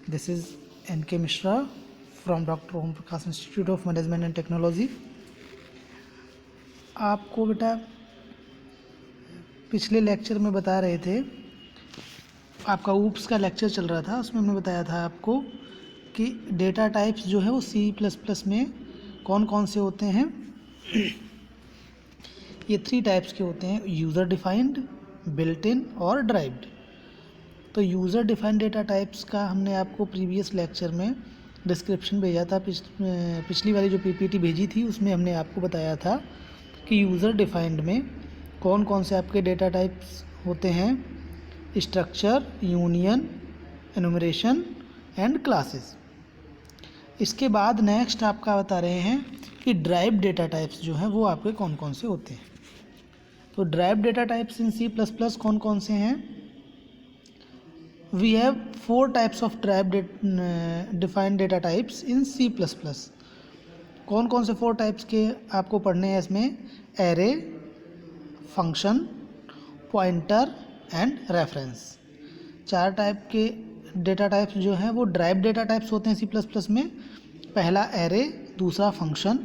This is N.K. Mishra from Dr. Om Prakash Institute of Management and Technology. आपको बेटा पिछले lecture में बता रहे थे, आपका ऊप्स का लेक्चर चल रहा था, उसमें हमने बताया था आपको कि डेटा टाइप्स जो है वो C++ में कौन कौन से होते हैं. ये 3 टाइप्स के होते हैं, यूज़र डिफाइंड, बिल्ट इन और ड्राइव्ड. तो यूज़र डिफाइंड डेटा टाइप्स का हमने आपको प्रीवियस लेक्चर में डिस्क्रिप्शन भेजा था. पिछली वाली जो पीपीटी भेजी थी उसमें हमने आपको बताया था कि यूज़र डिफाइंड में कौन कौन से आपके डेटा टाइप्स होते हैं. Structure, union, enumeration and classes. इसके बाद नेक्स्ट आपका बता रहे हैं कि ड्राइव डेटा टाइप्स जो हैं वो आपके कौन कौन से होते हैं. तो drive data types in C++ कौन कौन से हैं. We have 4 types of defined data types in C++. कौन कौन से 4 टाइप्स के आपको पढ़ने हैं इसमें. Array, function, pointer and reference. 4 type के डेटा टाइप्स जो हैं वो ड्राइव डेटा टाइप्स होते हैं C++ में. पहला एरे, दूसरा function,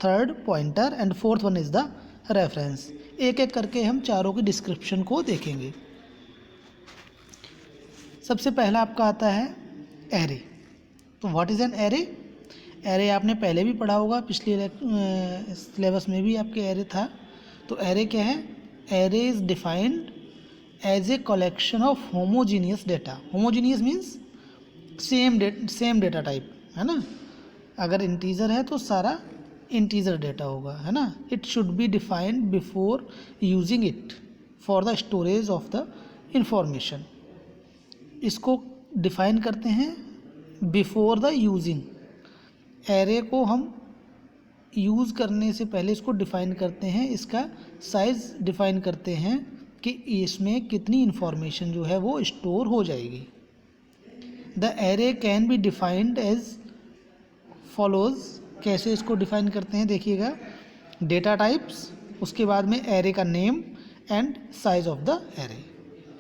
third pointer and fourth one is the reference. एक एक करके हम चारों की डिस्क्रिप्शन को देखेंगे. सबसे पहला आपका आता है एरे. तो what is an array. Array आपने पहले भी पढ़ा होगा, पिछले सिलेबस में भी आपके एरे था. तो एरे क्या है. Array is defined as a collection of homogeneous data. Homogeneous means same data type, है ना. अगर इंटीजर है तो सारा इंटीजर डेटा होगा, है ना. It should be defined before using it for the storage of the information. इसको डिफ़ाइन करते हैं बिफोर द यूजिंग. एरे को हम यूज़ करने से पहले इसको डिफ़ाइन करते हैं, इसका साइज़ डिफ़ाइन करते हैं कि इसमें कितनी इन्फॉर्मेशन जो है वो स्टोर हो जाएगी. The array can be defined as follows. कैसे इसको डिफ़ाइन करते हैं देखिएगा. डेटा टाइप्स, उसके बाद में एरे का name and size of the array.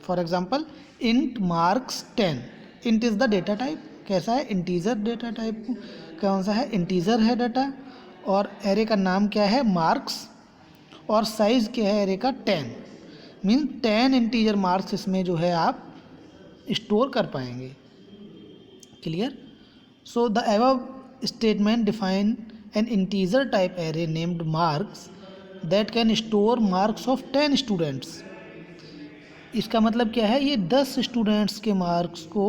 For example int marks 10. int is the data type. कैसा है. Integer data type. कौन सा है. इंटीजर है डाटा. और एरे का नाम क्या है. मार्क्स. और साइज़ क्या है एरे का. 10. मीन 10 इंटीजर मार्क्स इसमें जो है आप स्टोर कर पाएंगे. Clear. So the above statement define N integer type array named marks that can store marks of 10 students. इसका मतलब क्या है. ये 10 स्टूडेंट्स के मार्क्स को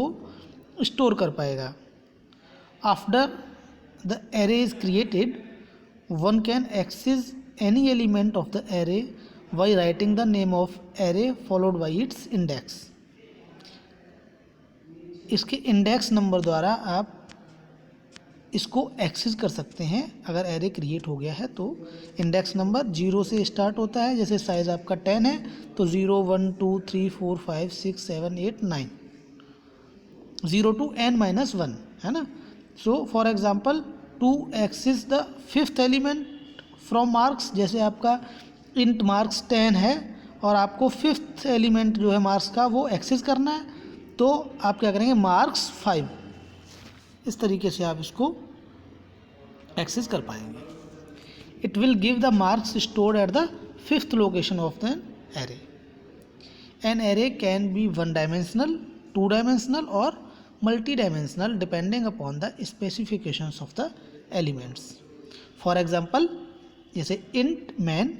स्टोर कर पाएगा. After the array is created, one can access any element of the array by writing the name of array followed by its index. इसके इंडेक्स नंबर द्वारा आप इसको एक्सेस कर सकते हैं. अगर एरे क्रिएट हो गया है तो इंडेक्स नंबर 0 से स्टार्ट होता है. जैसे साइज़ आपका 10 है तो 0 1 2 3 4 5 6 7 8 9, 0 to n-1, है ना. So for example to access the 5th element from marks. जैसे आपका इंट मार्क्स 10 है और आपको 5th एलिमेंट जो है मार्क्स का वो एक्सेस करना है, तो आप क्या करेंगे. मार्क्स 5. इस तरीके से आप इसको एक्सेस कर पाएंगे. It will give the marks stored at the 5th location of the array. An array can be 1 dimensional, 2 dimensional और multi dimensional depending upon the specifications of the elements. For example जैसे int man,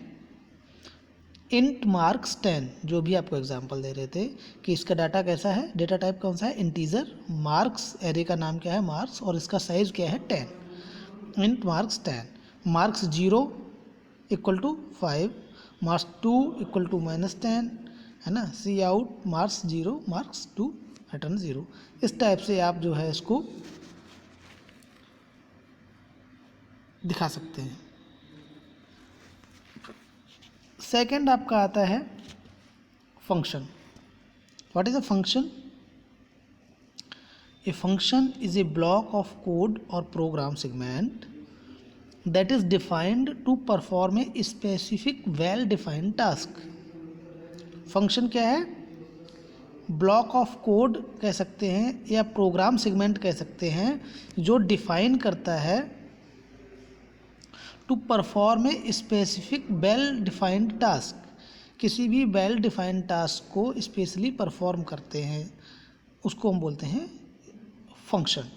int marks 10, जो भी आपको example दे रहे थे कि इसका data कैसा है. डेटा टाइप कौन सा है. इंटीजर. मार्क्स, एरे का नाम क्या है मार्क्स, और इसका साइज़ क्या है 10. Int marks 10. Marks 0 equal to 5, marks 2 equal to -10, है ना. C out marks 0, marks 2, return 0. इस टाइप से आप जो है इसको दिखा सकते हैं. सेकेंड आपका आता है function. What is a function. A function is a block of code और program segment that is defined to perform a specific well defined task. Function क्या है. ब्लॉक ऑफ कोड कह सकते हैं या प्रोग्राम सेगमेंट कह सकते हैं, जो डिफाइन करता है to perform a specific well defined task. किसी भी वेल डिफाइंड टास्क को स्पेशली परफॉर्म करते हैं, उसको हम बोलते हैं function.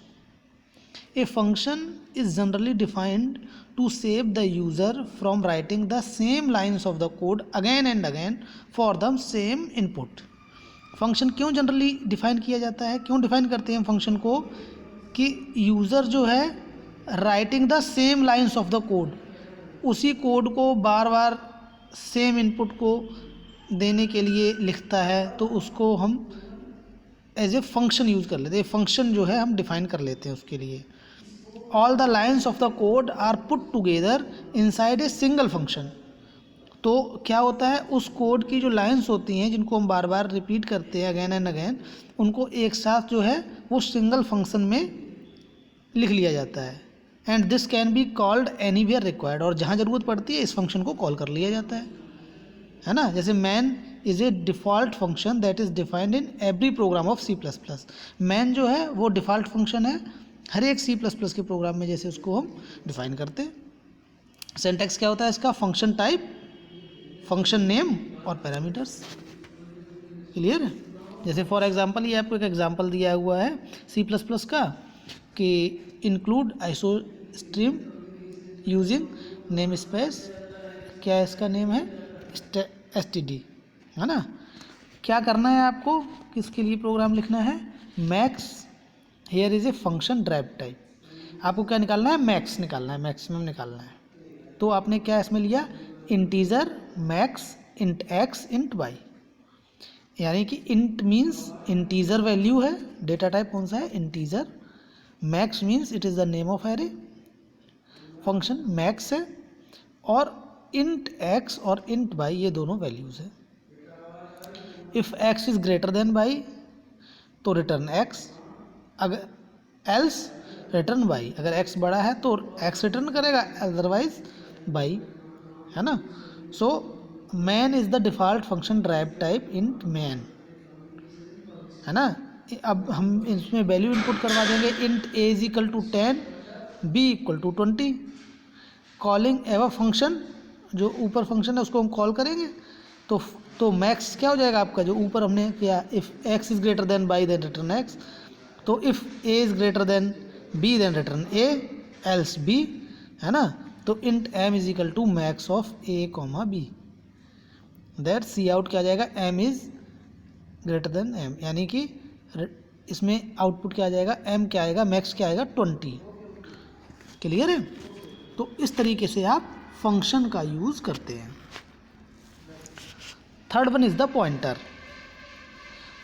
A function is generally defined to save the user from writing the same lines of the code again and again for the same input। Function क्यों generally define किया जाता है, क्यों डिफाइन करते हैं फंक्शन को, कि यूज़र जो है writing the same lines of the code, उसी कोड को बार बार सेम इनपुट को देने के लिए लिखता है, तो उसको हम एज ए फंक्शन यूज़ कर लेते हैं। फंक्शन जो है हम डिफाइन कर लेते हैं उसके लिए। All the lines of the code are put together inside a single function. तो क्या होता है, उस कोड की जो लाइन्स होती हैं जिनको हम बार बार रिपीट करते हैं अगेन एंड अगेन, उनको एक साथ जो है वो सिंगल फंक्शन में लिख लिया जाता है। And this can be called anywhere required, और जहाँ ज़रूरत पड़ती है इस फंक्शन को कॉल कर लिया जाता है ना। जैसे man is a default function that is defined in every programme of C++। Man जो है वो डिफ़ॉल्ट फंक्शन है हर एक C++ के प्रोग्राम में, जैसे उसको हम डिफाइन करते हैं। सिंटैक्स क्या होता है इसका, फंक्शन टाइप, फंक्शन नेम और पैरामीटर्स। क्लियर है। जैसे फॉर एग्जांपल ये आपको एक एग्जांपल दिया हुआ है C++ का, कि इंक्लूड आइसोस्ट्रीम यूजिंग नेम स्पेस, क्या इसका नेम है std, है ना। क्या करना है आपको, किसके लिए प्रोग्राम लिखना है, max here is a function drive type. आपको क्या निकालना है, मैक्स निकालना है, मैक्सिमम निकालना है। तो आपने क्या इसमें लिया, integer max int x int y, यानी कि इंट मीन्स इंटीजर वैल्यू है, डेटा टाइप कौन सा है, integer. Max means it is the name of array, function max है, और इंट एक्स और इंट वाई ये दोनों वैल्यूज़ है। If x is greater than y तो रिटर्न एक्स, अगर एल्स रिटर्न वाई, अगर एक्स बड़ा है तो एक्स रिटर्न करेगा, अदरवाइज वाई, है ना। So man is the default function drive type int main, है ना। अब हम इसमें वैल्यू इनपुट करवा देंगे, int a is equal to 10, b equal to 20। Calling एवं फंक्शन, जो ऊपर फंक्शन है उसको हम कॉल करेंगे, तो मैक्स क्या हो जाएगा आपका, जो ऊपर हमने किया, if x is greater than Y then return X. तो if A is greater than B then return A, else B, है ना। तो int M is equal to max of A comma B, that cout क्या आ जाएगा, M is greater than M, यानी कि इसमें आउटपुट क्या आ जाएगा, एम क्या आएगा, मैक्स क्या आएगा, 20। क्लियर है। तो इस तरीके से आप फंक्शन का यूज़ करते हैं। Third one is the pointer.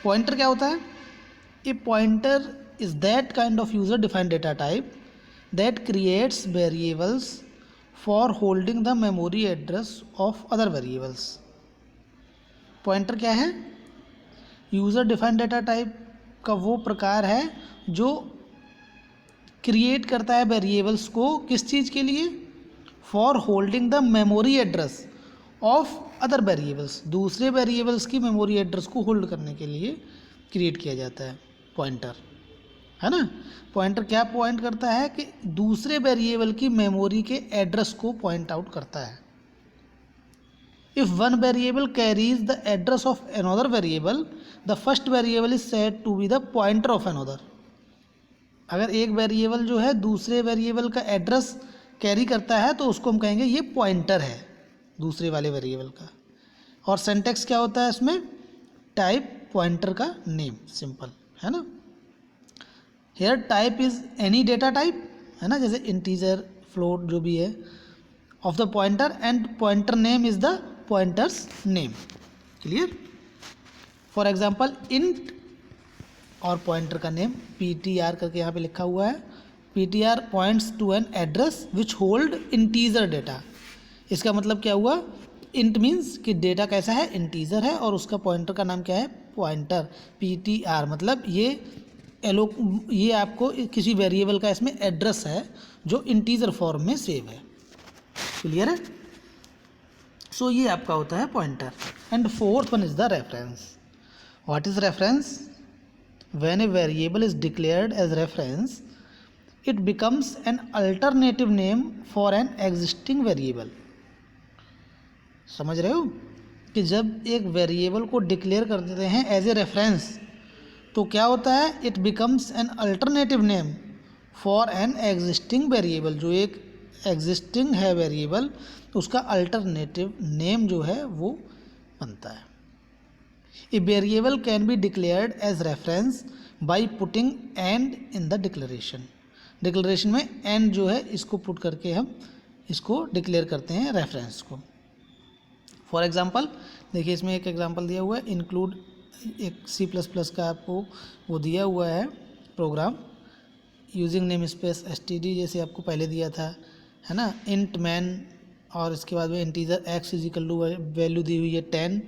Pointer क्या होता है, ए pointer is that kind of user defined data type that creates variables for holding the memory address of other variables. Pointer क्या है, यूज़र डिफाइंड डेटा टाइप का वो प्रकार है जो क्रिएट करता है वेरिएबल्स को, किस चीज़ के लिए, for holding the memory address of other variables, दूसरे वेरिएबल्स की मेमोरी एड्रेस को होल्ड करने के लिए क्रिएट किया जाता है पॉइंटर, है ना। पॉइंटर क्या पॉइंट करता है, कि दूसरे वेरिएबल की मेमोरी के एड्रेस को पॉइंट आउट करता है। If one variable carries the address of another variable, the first variable is said to be the pointer of another. अगर एक वेरिएबल जो है दूसरे वेरिएबल का एड्रेस कैरी करता है तो उसको हम कहेंगे ये पॉइंटर है दूसरे वाले वेरिएबल का। और सिंटैक्स क्या होता है इसमें, टाइप पॉइंटर का नेम, सिंपल, है ना। Here type is any data type, है ना, जैसे इंटीजर, फ्लोट, जो भी है, of the pointer, and pointer name is the pointer's name. Clear. For example int और पॉइंटर का नेम ptr करके यहाँ पे लिखा हुआ है, ptr points to an address which hold integer data. इसका मतलब क्या हुआ, इंट मीन्स कि डेटा कैसा है, इंटीजर है, और उसका पॉइंटर का नाम क्या है, पॉइंटर। ptr मतलब ये आपको किसी वेरिएबल का इसमें एड्रेस है जो इंटीजर फॉर्म में सेव है। क्लियर है। सो ये आपका होता है pointer. And fourth one is the reference. What is reference? When a variable is declared as reference it becomes an alternative name for an existing variable. समझ रहे हो कि जब एक वेरिएबल को डिक्लेयर कर देते हैं एज ए रेफरेंस तो क्या होता है? It becomes an alternative name for an existing variable. जो एक एग्जिस्टिंग है वेरिएबल उसका अल्टरनेटिव नेम जो है वो बनता है। A variable can be declared as reference by putting and in the declaration. Declaration में एंड जो है इसको पुट करके हम इसको डिक्लेयर करते हैं रेफरेंस को। फॉर एग्जांपल देखिए इसमें एक एग्जांपल दिया हुआ है, इंक्लूड एक C++ का आपको वो दिया हुआ है program, using name space std जैसे आपको पहले दिया था, है ना, इंट मैन, और इसके बाद में integer x is equal to value दी हुई है 10,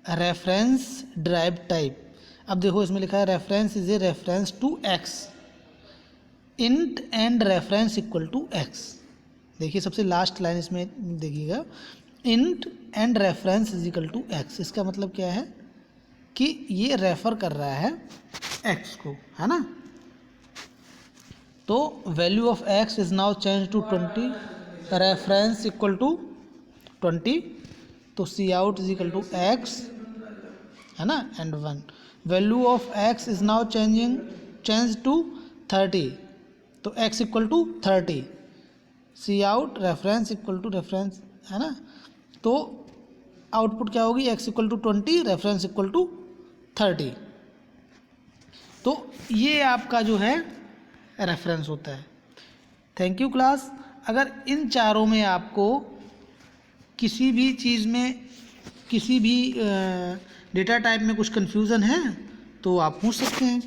रेफरेंस ड्राइव टाइप। अब देखो इसमें लिखा है reference is a reference to x, int and reference equal to x। देखिए सबसे लास्ट लाइन इसमें देखिएगा, int and reference is equal to x। इसका मतलब क्या है कि ये रेफर कर रहा है x को, है ना। तो value of x is now change to 20, reference equal to 20, तो cout is equal to x, है ना, and 1। Value of x is now change to 30, तो x equal to 30, cout reference equal to reference, है ना। तो output क्या होगी? x equal to 20, reference equal to 30। तो ये आपका जो है रेफरेंस होता है। Thank you class. अगर इन चारों में आपको किसी भी चीज़ में, किसी भी डेटा टाइप में कुछ कन्फ्यूज़न है तो आप पूछ सकते हैं।